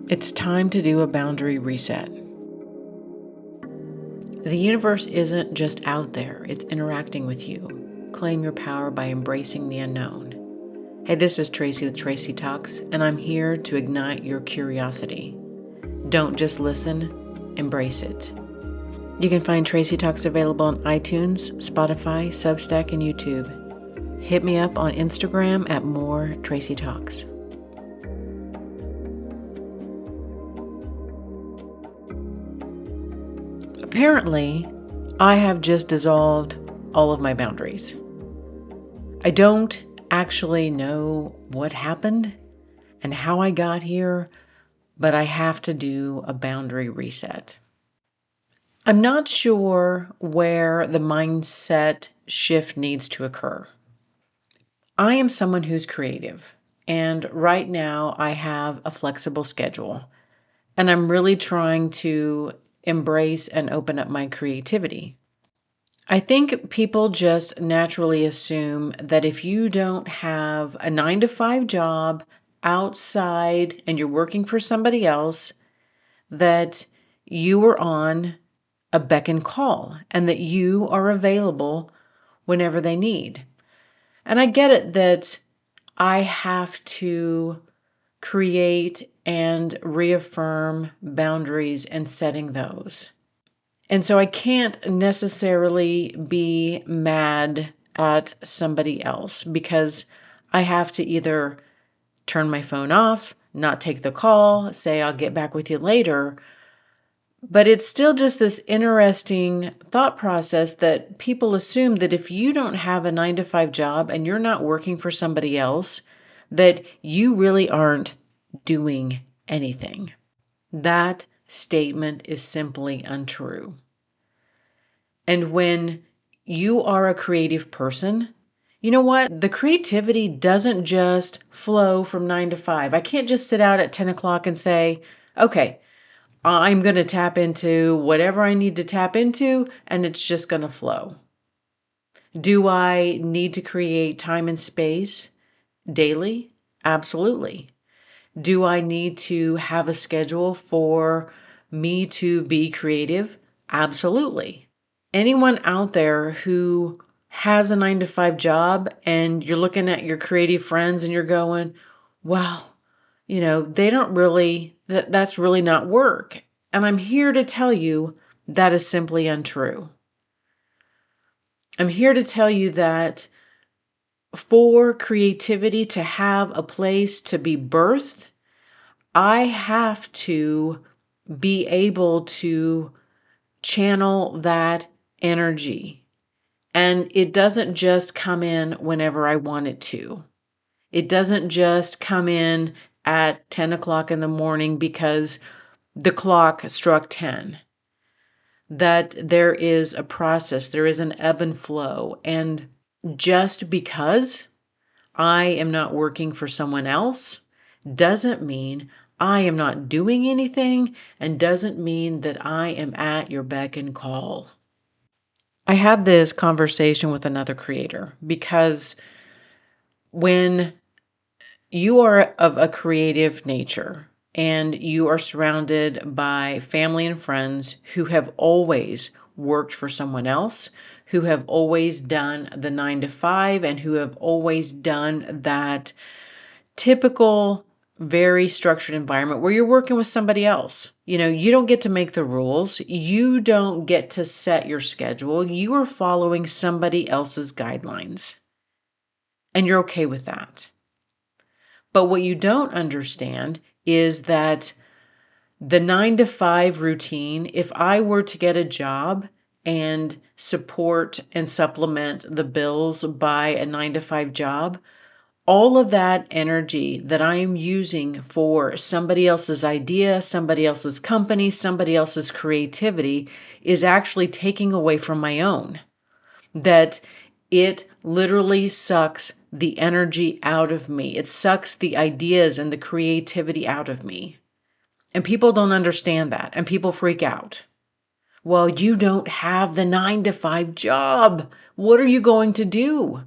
It's time to do a boundary reset. The universe isn't just out there, it's interacting with you. Claim your power by embracing the unknown. Hey, this is Tracy with Tracy Talks, and I'm here to ignite your curiosity. Don't just listen, embrace it. You can find Tracy Talks available on iTunes, Spotify, Substack, and YouTube. Hit me up on Instagram at more Tracy Talks. Apparently, I have just dissolved all of my boundaries. I don't actually know what happened and how I got here, but I have to do a boundary reset. I'm not sure where the mindset shift needs to occur. I am someone who's creative, and right now I have a flexible schedule, and I'm really trying to embrace and open up my creativity. I think people just naturally assume that if you don't have a 9 to 5 job outside and you're working for somebody else, that you are on a beck and call and that you are available whenever they need. And I get it that I have to create and reaffirm boundaries and setting those. And so I can't necessarily be mad at somebody else because I have to either turn my phone off, not take the call, say I'll get back with you later. But it's still just this interesting thought process that people assume that if you don't have a 9 to 5 job and you're not working for somebody else, that you really aren't doing anything. That statement is simply untrue. And when you are a creative person, you know what? The creativity doesn't just flow from 9 to 5. I can't just sit out at 10 o'clock and say, okay, I'm going to tap into whatever I need to tap into, and it's just going to flow. Do I need to create time and space daily? Absolutely. Do I need to have a schedule for me to be creative? Absolutely. Anyone out there who has a 9 to 5 job and you're looking at your creative friends and you're going, wow, they don't really, that's really not work. And I'm here to tell you that is simply untrue. I'm here to tell you that for creativity to have a place to be birthed, I have to be able to channel that energy. And it doesn't just come in whenever I want it to. It doesn't just come in at 10 o'clock in the morning because the clock struck 10. That there is a process, there is an ebb and flow. And just because I am not working for someone else doesn't mean I am not doing anything and doesn't mean that I am at your beck and call. I had this conversation with another creator because when you are of a creative nature and you are surrounded by family and friends who have always worked for someone else, who have always done the 9 to 5, and who have always done that typical, very structured environment where you're working with somebody else. You don't get to make the rules. You don't get to set your schedule. You are following somebody else's guidelines. And you're okay with that. But what you don't understand is that the 9 to 5 routine, if I were to get a job and support and supplement the bills by a 9 to 5 job, all of that energy that I am using for somebody else's idea, somebody else's company, somebody else's creativity is actually taking away from my own. That it literally sucks the energy out of me. It sucks the ideas and the creativity out of me. And people don't understand that, and people freak out. Well, you don't have the 9 to 5 job. What are you going to do?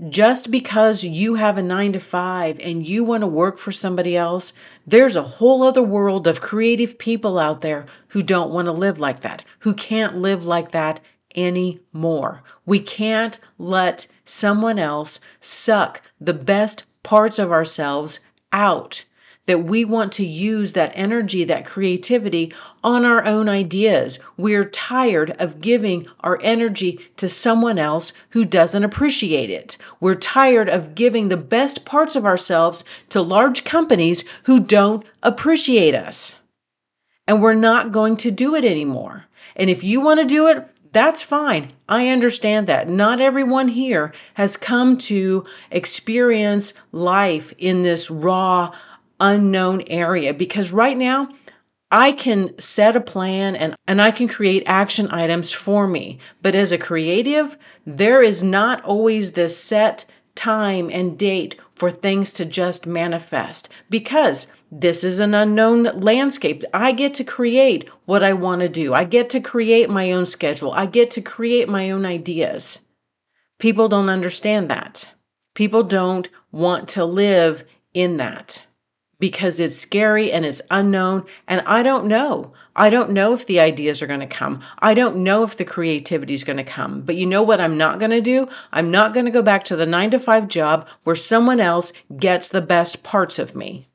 Just because you have a 9 to 5 and you want to work for somebody else, there's a whole other world of creative people out there who don't want to live like that, who can't live like that anymore. We can't let someone else suck the best parts of ourselves out. That we want to use that energy, that creativity on our own ideas. We're tired of giving our energy to someone else who doesn't appreciate it. We're tired of giving the best parts of ourselves to large companies who don't appreciate us. And we're not going to do it anymore. And if you want to do it, that's fine. I understand that. Not everyone here has come to experience life in this raw, unknown area, because right now I can set a plan and I can create action items for me. But as a creative, there is not always this set time and date for things to just manifest, because this is an unknown landscape. I get to create what I want to do. I get to create my own schedule. I get to create my own ideas. People don't understand that. People don't want to live in that because it's scary and it's unknown. And I don't know. I don't know if the ideas are going to come. I don't know if the creativity is going to come. But you know what I'm not going to do? I'm not going to go back to the 9 to 5 job where someone else gets the best parts of me.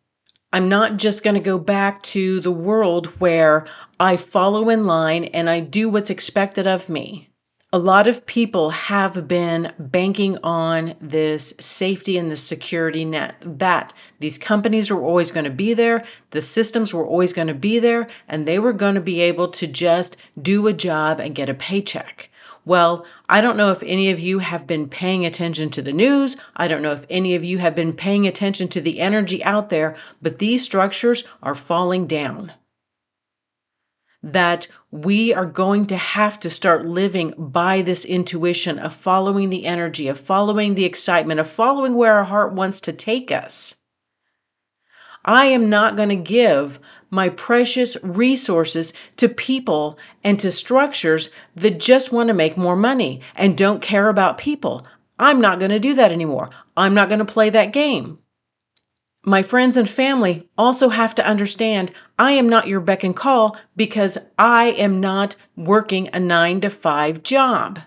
I'm not just going to go back to the world where I follow in line and I do what's expected of me. A lot of people have been banking on this safety and the security net, that these companies were always going to be there, the systems were always going to be there, and they were going to be able to just do a job and get a paycheck. Well, I don't know if any of you have been paying attention to the news. I don't know if any of you have been paying attention to the energy out there, but these structures are falling down. That we are going to have to start living by this intuition of following the energy, of following the excitement, of following where our heart wants to take us. I am not going to give my precious resources to people and to structures that just want to make more money and don't care about people. I'm not going to do that anymore. I'm not going to play that game. My friends and family also have to understand I am not your beck and call because I am not working a 9 to 5 job.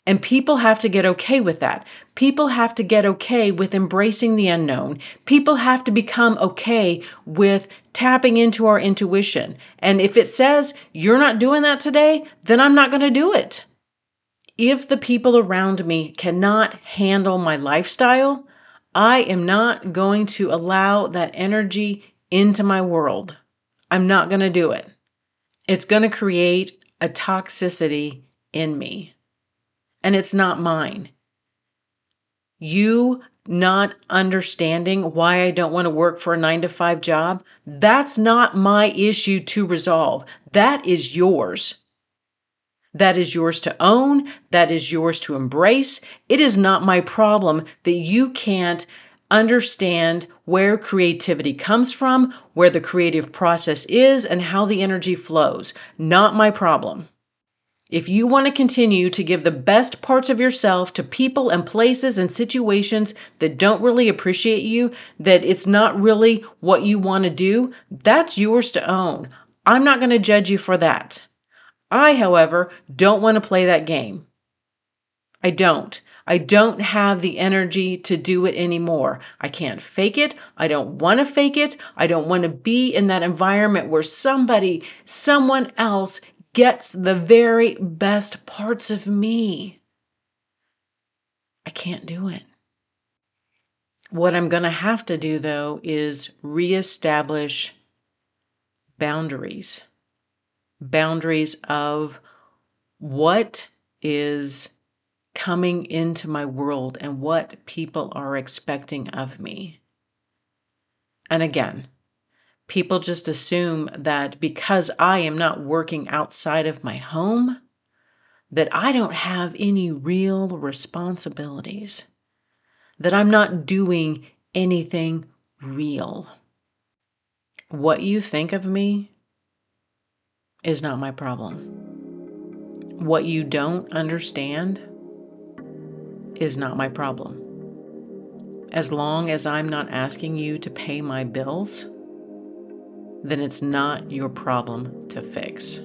And people have to get okay with that. People have to get okay with embracing the unknown. People have to become okay with tapping into our intuition. And if it says you're not doing that today, then I'm not going to do it. If the people around me cannot handle my lifestyle, I am not going to allow that energy into my world. I'm not going to do it. It's going to create a toxicity in me, and it's not mine. You not understanding why I don't want to work for a 9 to 5 job, that's not my issue to resolve. That is yours. That is yours to own. That is yours to embrace. It is not my problem that you can't understand where creativity comes from, where the creative process is, and how the energy flows. Not my problem. If you want to continue to give the best parts of yourself to people and places and situations that don't really appreciate you, that it's not really what you want to do, that's yours to own. I'm not going to judge you for that. I, however, don't want to play that game. I don't. I don't have the energy to do it anymore. I can't fake it. I don't want to fake it. I don't want to be in that environment where someone else gets the very best parts of me. I can't do it. What I'm going to have to do, though, is reestablish boundaries. Boundaries of what is coming into my world and what people are expecting of me. And again, people just assume that because I am not working outside of my home, that I don't have any real responsibilities, that I'm not doing anything real. What you think of me is not my problem. What you don't understand is not my problem. As long as I'm not asking you to pay my bills, then it's not your problem to fix.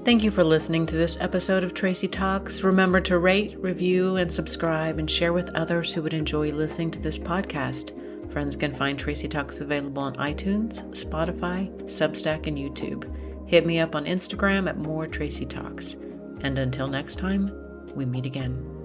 Thank you for listening to this episode of Tracy Talks. Remember to rate, review, and subscribe, and share with others who would enjoy listening to this podcast. Friends can find Tracy Talks available on iTunes, Spotify, Substack, and YouTube. Hit me up on Instagram at @moretracytalks. And until next time, we meet again.